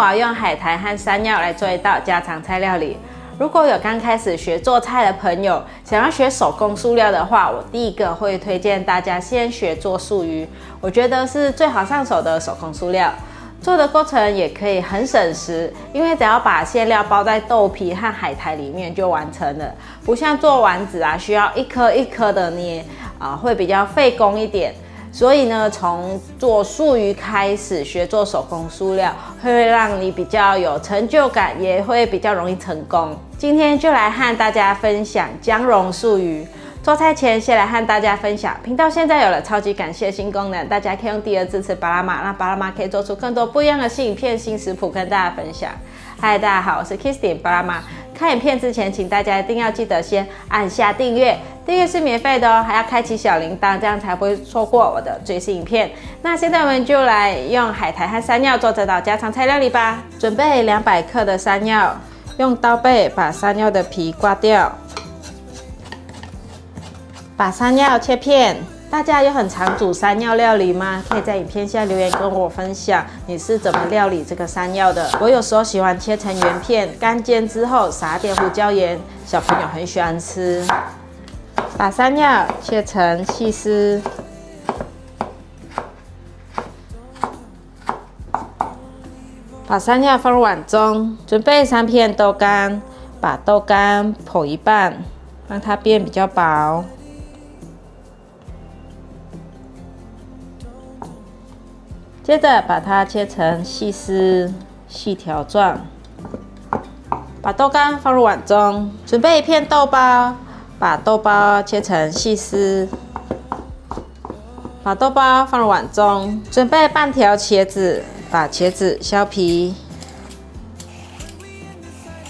要用海苔和山藥來做一道家常菜料理。如果有剛開始學做菜的朋友，想要學手工素料的話，我第一個會推薦大家先學做素魚，我覺得是最好上手的手工素料。做的過程也可以很省時，因為只要把餡料包在豆皮和海苔裡面就完成了，不像做丸子啊，需要一顆一顆的捏會比較費工一點。所以呢，從做素魚開始學做手工素料，會讓你比較有成就感，也會比較容易成功。今天就來和大家分享薑蓉素魚。做菜前先來和大家分享，頻道現在有了超級感謝新功能，大家可以用第二支持巴拉馬，讓巴拉馬可以做出更多不一樣的新影片、新食譜跟大家分享。嗨，大家好，我是 Kirsten 巴拉馬。看影片之前，請大家一定要記得先按下訂閱，訂閱是免費的哦，還要開啟小鈴鐺，這樣才不會錯過我的最新影片。那現在我們就來用海苔和山藥做這道家常菜料理吧。準備200克的山藥，用刀背把山藥的皮刮掉，把山药切片。大家有很常煮山药料理嗎？可以在影片下留言跟我分享你是怎麼料理这個山藥的。我有時候喜歡切成圓片，乾煎之後撒點胡椒鹽，小朋友很喜歡吃。把山藥切成細絲，把山藥放入碗中，準備3片豆乾，把豆乾剖一半，讓它變比較薄。接着把它切成細絲、細條狀，把豆乾放入碗中，準備1片豆包，把豆包切成細絲，把豆包放入碗中，準備半條茄子，把茄子削皮，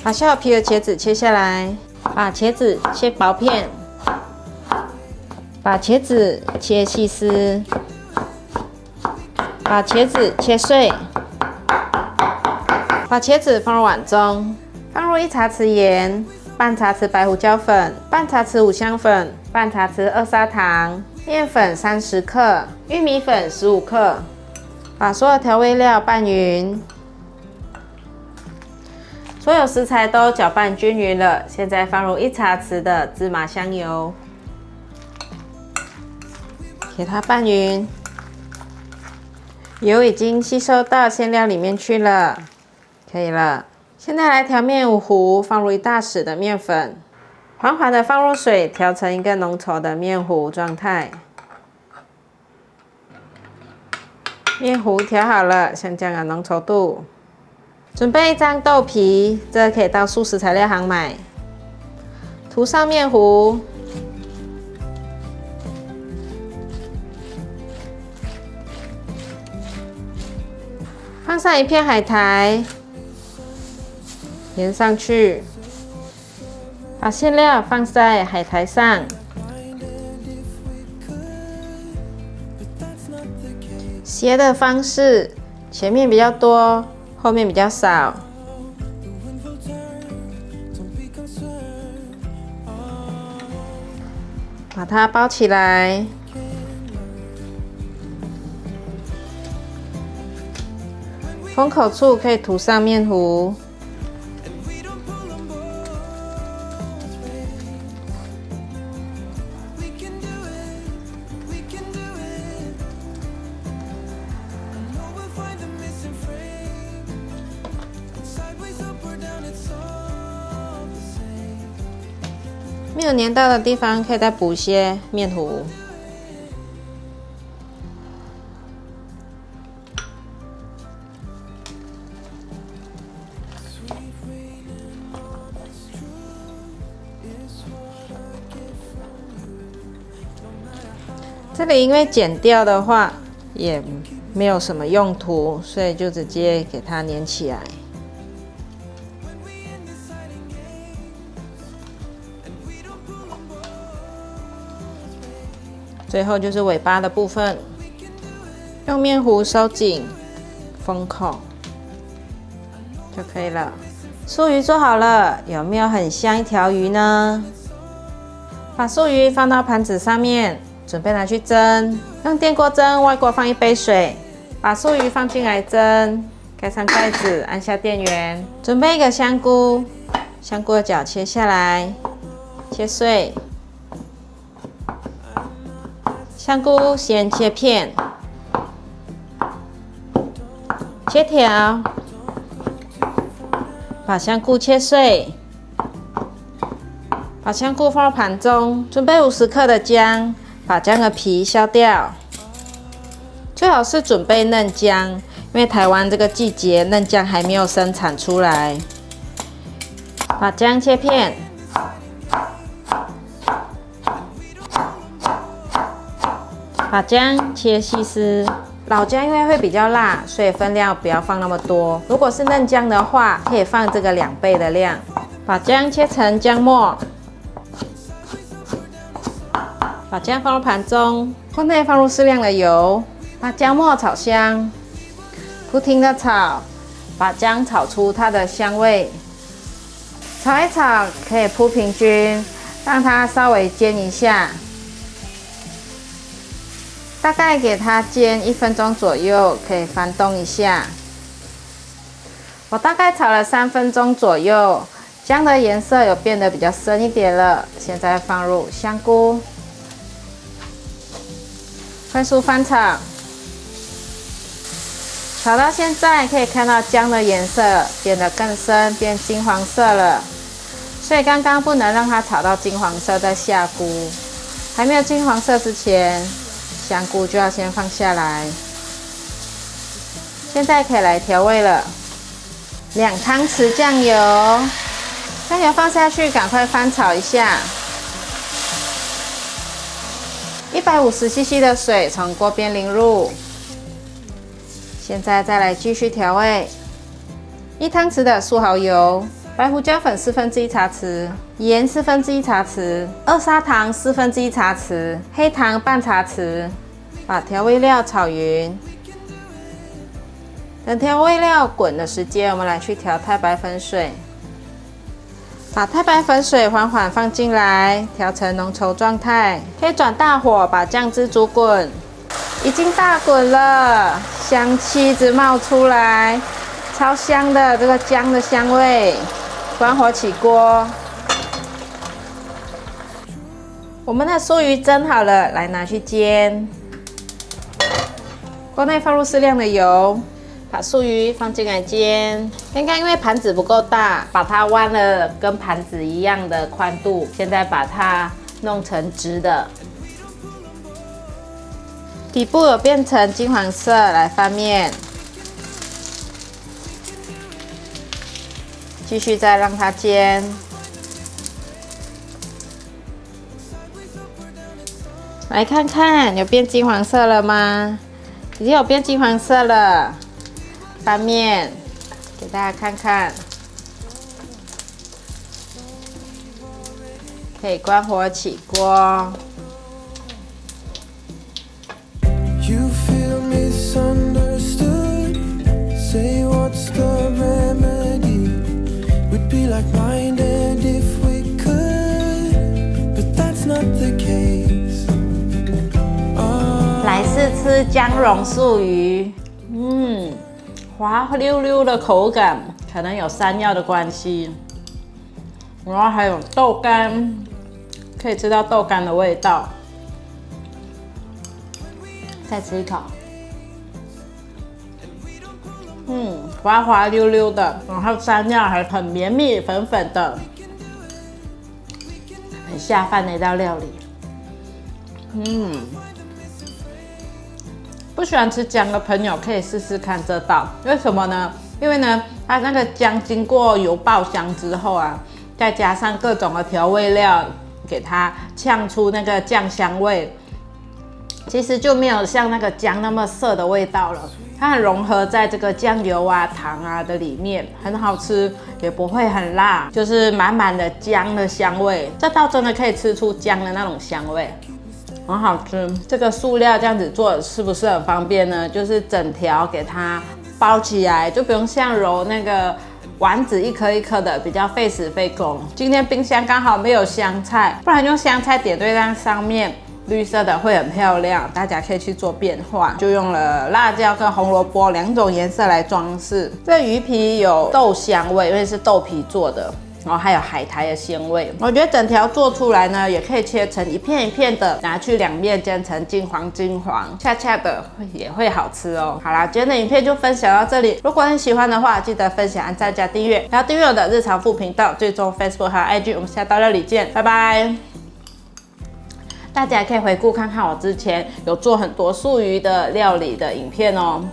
把削好皮的茄子切下來，把茄子切薄片，把茄子切細絲。把茄子切碎，把茄子放入碗中，放入1茶匙鹽、半茶匙白胡椒粉、半茶匙五香粉、半茶匙二砂糖、麵粉30克、玉米粉15克，把所有調味料拌勻。所有食材都攪拌均勻了，現在放入1茶匙的芝麻香油，給它拌勻。油已經吸收到餡料裡面去了，可以了。現在來調麵糊，放入1大匙的麵粉，緩緩的放入水，調成一個濃稠的麵糊狀態。麵糊調好了，像這樣的濃稠度。準備1張豆皮，這個可以到素食材料行買。塗上麵糊。放上1片海苔，粘上去，把餡料放在海苔上，斜的方式，前面比較多，後面比較少，把它包起來。封口處可以塗上麵糊，沒有粘到的地方可以再補些麵糊。這裡因為剪掉的話也沒有什麼用途，所以就直接給它粘起來。最後就是尾巴的部分，用麵糊收緊封口就可以了。素魚做好了，有沒有很像一條魚呢？把素魚放到盤子上面，準備拿去蒸。用電鍋蒸，外鍋放1杯水，把素魚放進來蒸。蓋上蓋子，按下電源。準備一個香菇，香菇的角切下來，切碎。香菇先切片，切條，把香菇切碎。把香菇放到盤中，準備50克的薑，把薑的皮削掉。最好是準備嫩薑，因為台灣這個季節嫩薑還沒有生產出來。把薑切片，把薑切細絲。老薑因為會比較辣，所以分量不要放那麼多。如果是嫩薑的話，可以放這個2倍的量。把薑切成薑末。把薑放入盤中，鍋內放入適量的油，把薑末炒香，不停的炒，把薑炒出它的香味。炒一炒，可以鋪平均，讓它稍微煎一下，大概給它煎1分鐘左右，可以翻動一下。我大概炒了3分鐘左右，薑的顏色有變得比較深一點了，現在放入香菇。快速翻炒，炒到現在可以看到薑的顏色變得更深，變金黃色了。所以剛剛不能讓它炒到金黃色再下菇，還沒有金黃色之前，香菇就要先放下來。現在可以來調味了，2湯匙醬油，醬油放下去，趕快翻炒一下。150cc 的水從鍋邊淋入，現在再來繼續調味。1湯匙的素蠔油，白胡椒粉1/4茶匙，鹽1/4茶匙，二砂糖1/4茶匙，黑糖半茶匙，把調味料炒勻。等調味料滾的時間，我們來去調太白粉水。把太白粉水緩緩放進來，調成濃稠狀態，可以轉大火把醬汁煮滾。已經大滾了，香氣一直冒出來，超香的這個薑的香味。關火起鍋，我們的酥魚蒸好了，來拿去煎。鍋內放入適量的油。把酥魚放進來煎。剛剛因為盤子不夠大，把它彎了跟盤子一樣的寬度，現在把它弄成直的。底部有變成金黃色，來翻面。繼續再讓它煎。來看看有變金黃色了嗎？已經有變金黃色了。翻面給大家看看，可以關火起鍋。來試吃薑蓉素魚，滑溜溜的口感，可能有山藥的關係，然後還有豆乾，可以吃到豆乾的味道。再吃一口，滑滑溜溜的，然後山藥還很綿密粉粉的，很下飯的一道料理。不喜歡吃薑的朋友可以試試看這道，為什麼呢？因為呢，它那個薑經過油爆香之後啊，再加上各種的調味料，給它嗆出那個醬香味，其實就沒有像那個薑那麼澀的味道了。它很融合在這個醬油啊、糖啊的裡面，很好吃，也不會很辣，就是滿滿的薑的香味。這道真的可以吃出薑的那種香味。很好吃，這個塑料這樣子做是不是很方便呢？就是整條給它包起來，就不用像揉那個丸子一顆一顆的，比較費時費工。今天冰箱剛好沒有香菜，不然用香菜點綴在上面，綠色的會很漂亮，大家可以去做變化。就用了辣椒跟紅蘿蔔2種顏色來裝飾。這魚皮有豆香味，因為是豆皮做的。然後還有海苔的鮮味，我覺得整條做出來呢，也可以切成一片一片的，拿去兩面煎成金黃，恰恰的也會好吃哦。好啦，今天的影片就分享到這裡。如果你喜歡的話，記得分享、按讚加訂閱，還有訂閱我的日常副頻道，追蹤 Facebook 還有 IG。我們下道料理見，拜拜。大家可以回顧看看我之前有做很多素魚的料理的影片哦。